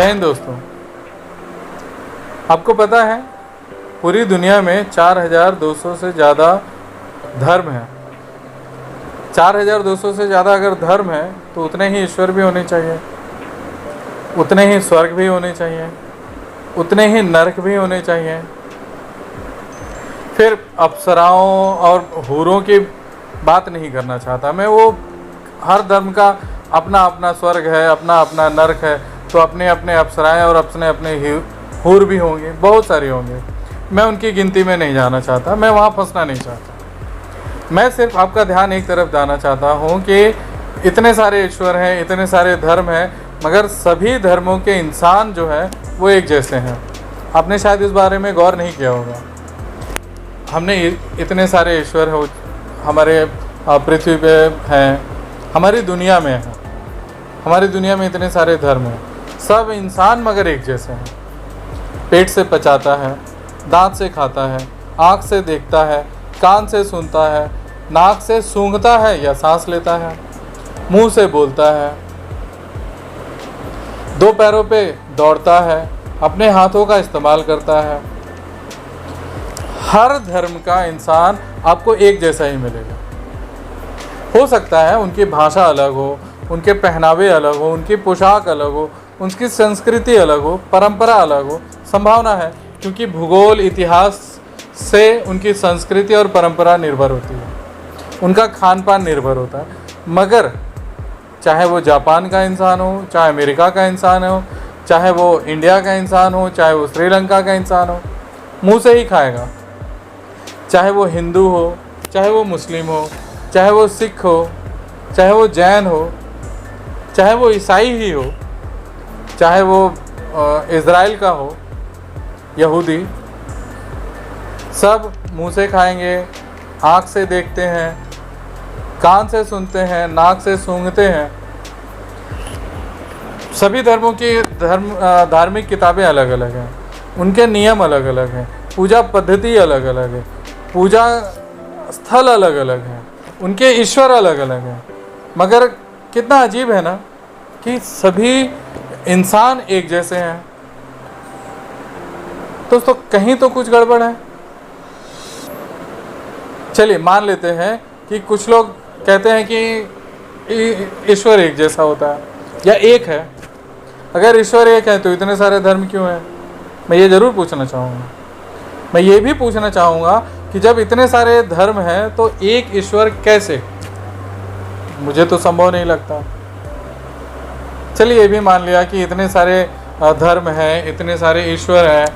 जय हिंद दोस्तों। आपको पता है पूरी दुनिया में 4200 से ज़्यादा धर्म हैं। 4200 से ज़्यादा अगर धर्म है तो उतने ही ईश्वर भी होने चाहिए, उतने ही स्वर्ग भी होने चाहिए, उतने ही नरक भी होने चाहिए। फिर अप्सराओं और हूरों की बात नहीं करना चाहता मैं। वो हर धर्म का अपना अपना स्वर्ग है, अपना अपना नरक है, तो अपने अपने अप्सराएं और अपने अपने हूर भी होंगे, बहुत सारे होंगे। मैं उनकी गिनती में नहीं जाना चाहता, मैं वहाँ फंसना नहीं चाहता। मैं सिर्फ आपका ध्यान एक तरफ जाना चाहता हूँ कि इतने सारे ईश्वर हैं, इतने सारे धर्म हैं, मगर सभी धर्मों के इंसान जो है वो एक जैसे हैं। आपने शायद इस बारे में गौर नहीं किया होगा। हमने इतने सारे ईश्वर हो हमारे पृथ्वी पे हैं, हमारी दुनिया में हैं, हमारी दुनिया में इतने सारे धर्म हैं, सब इंसान मगर एक जैसे हैं। पेट से पचाता है, दांत से खाता है, आँख से देखता है, कान से सुनता है, नाक से सूंघता है या सांस लेता है, मुंह से बोलता है, दो पैरों पे दौड़ता है, अपने हाथों का इस्तेमाल करता है। हर धर्म का इंसान आपको एक जैसा ही मिलेगा। हो सकता है उनकी भाषा अलग हो, उनके पहनावे अलग हो, उनकी पोशाक अलग हो, उनकी संस्कृति अलग हो, परंपरा अलग हो, संभावना है, क्योंकि भूगोल इतिहास से उनकी संस्कृति और परंपरा निर्भर होती है, उनका खान पान निर्भर होता है। मगर चाहे वो जापान का इंसान हो, चाहे अमेरिका का इंसान हो, चाहे वो इंडिया का इंसान हो, चाहे वो श्रीलंका का इंसान हो, मुंह से ही खाएगा। चाहे वो हिंदू हो, चाहे वो मुस्लिम हो, चाहे वो सिख हो, चाहे वो जैन हो, चाहे वो ईसाई ही हो, चाहे वो इज़राइल का हो, यहूदी, सब मुंह से खाएंगे, आँख से देखते हैं, कान से सुनते हैं, नाक से सूंघते हैं। सभी धर्मों की धार्मिक किताबें अलग अलग हैं, उनके नियम अलग अलग हैं, पूजा पद्धति अलग अलग है, पूजा स्थल अलग अलग हैं, उनके ईश्वर अलग अलग हैं। मगर कितना अजीब है ना कि सभी इंसान एक जैसे हैं। दोस्तों कहीं तो कुछ गड़बड़ है। चलिए मान लेते हैं कि कुछ लोग कहते हैं कि ईश्वर एक जैसा होता है या एक है। अगर ईश्वर एक है तो इतने सारे धर्म क्यों हैं? मैं ये ज़रूर पूछना चाहूँगा। मैं ये भी पूछना चाहूँगा कि जब इतने सारे धर्म हैं तो एक ईश्वर कैसे? मुझे तो संभव नहीं लगता। चलिए ये भी मान लिया कि इतने सारे धर्म हैं, इतने सारे ईश्वर हैं,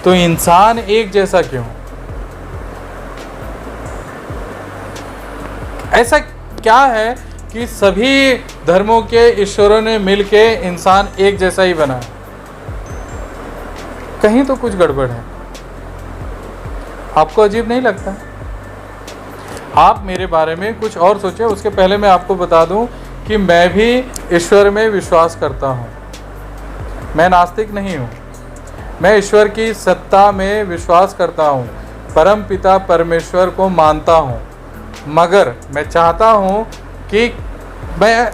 तो इंसान एक जैसा क्यों? ऐसा क्या है कि सभी धर्मों के ईश्वरों ने मिलके इंसान एक जैसा ही बना? कहीं तो कुछ गड़बड़ है। आपको अजीब नहीं लगता? आप मेरे बारे में कुछ और सोचें। उसके पहले मैं आपको बता दूं कि मैं भी ईश्वर में विश्वास करता हूं। मैं नास्तिक नहीं हूं। मैं ईश्वर की सत्ता में विश्वास करता हूं, परम पिता परमेश्वर को मानता हूं। मगर मैं चाहता हूं कि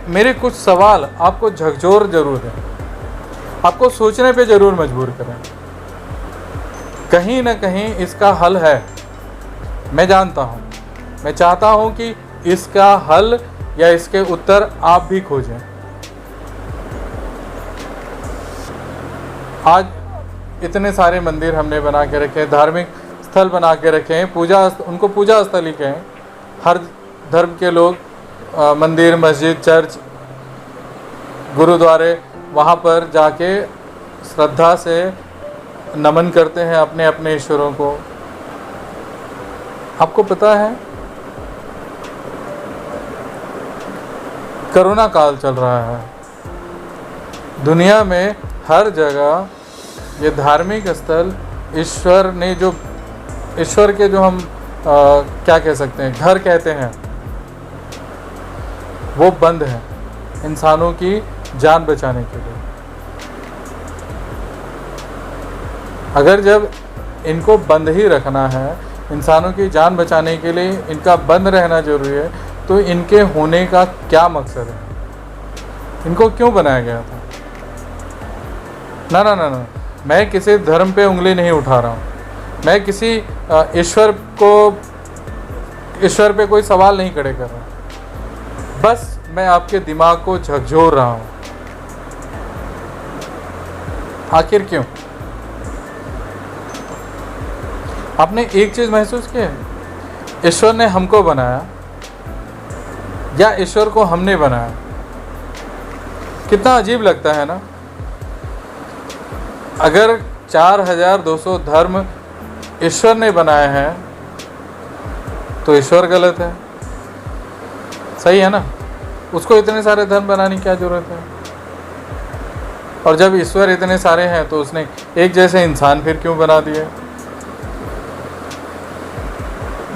मेरे कुछ सवाल आपको झकझोर जरूर दें, आपको सोचने पे ज़रूर मजबूर करें। कहीं ना कहीं इसका हल है, मैं जानता हूँ। मैं चाहता हूँ कि इसका हल या इसके उत्तर आप भी खोजें। आज इतने सारे मंदिर हमने बना के रखे हैं, धार्मिक स्थल बना के रखे हैं, उनको पूजा स्थल ही कहें। हर धर्म के लोग मंदिर, मस्जिद, चर्च, गुरुद्वारे, वहाँ पर जाके श्रद्धा से नमन करते हैं अपने अपने ईश्वरों को। आपको पता है कोरोना काल चल रहा है, दुनिया में हर जगह ये धार्मिक स्थल ईश्वर ने जो ईश्वर के जो हम क्या कह सकते हैं, घर कहते हैं, वो बंद है इंसानों की जान बचाने के लिए। अगर जब इनको बंद ही रखना है, इंसानों की जान बचाने के लिए इनका बंद रहना जरूरी है, तो इनके होने का क्या मकसद है? इनको क्यों बनाया गया था? ना ना ना ना, मैं किसी धर्म पे उंगली नहीं उठा रहा हूँ। मैं किसी ईश्वर पे कोई सवाल नहीं खड़े कर रहा। बस मैं आपके दिमाग को झकझोर रहा हूँ। आखिर क्यों? आपने एक चीज़ महसूस की है, ईश्वर ने हमको बनाया या ईश्वर को हमने बनाया? कितना अजीब लगता है ना। अगर 4200 धर्म ईश्वर ने बनाए हैं तो ईश्वर गलत है, सही है ना? उसको इतने सारे धर्म बनाने की क्या जरूरत है? और जब ईश्वर इतने सारे हैं तो उसने एक जैसे इंसान फिर क्यों बना दिए?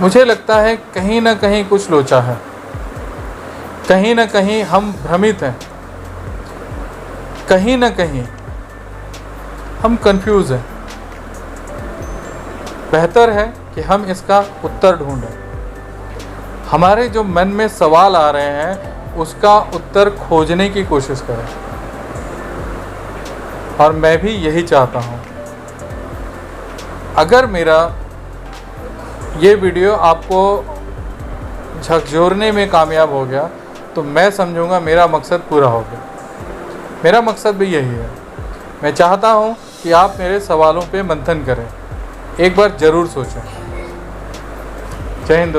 मुझे लगता है कहीं ना कहीं कुछ लोचा है, कहीं ना कहीं हम भ्रमित हैं, कहीं ना कहीं हम कंफ्यूज हैं। बेहतर है कि हम इसका उत्तर ढूंढें। हमारे जो मन में सवाल आ रहे हैं उसका उत्तर खोजने की कोशिश करें। और मैं भी यही चाहता हूँ। अगर मेरा ये वीडियो आपको झकझोरने में कामयाब हो गया तो मैं समझूंगा मेरा मकसद पूरा हो गया। मेरा मकसद भी यही है। मैं चाहता हूँ कि आप मेरे सवालों पे मंथन करें, एक बार ज़रूर सोचें। जय हिंद।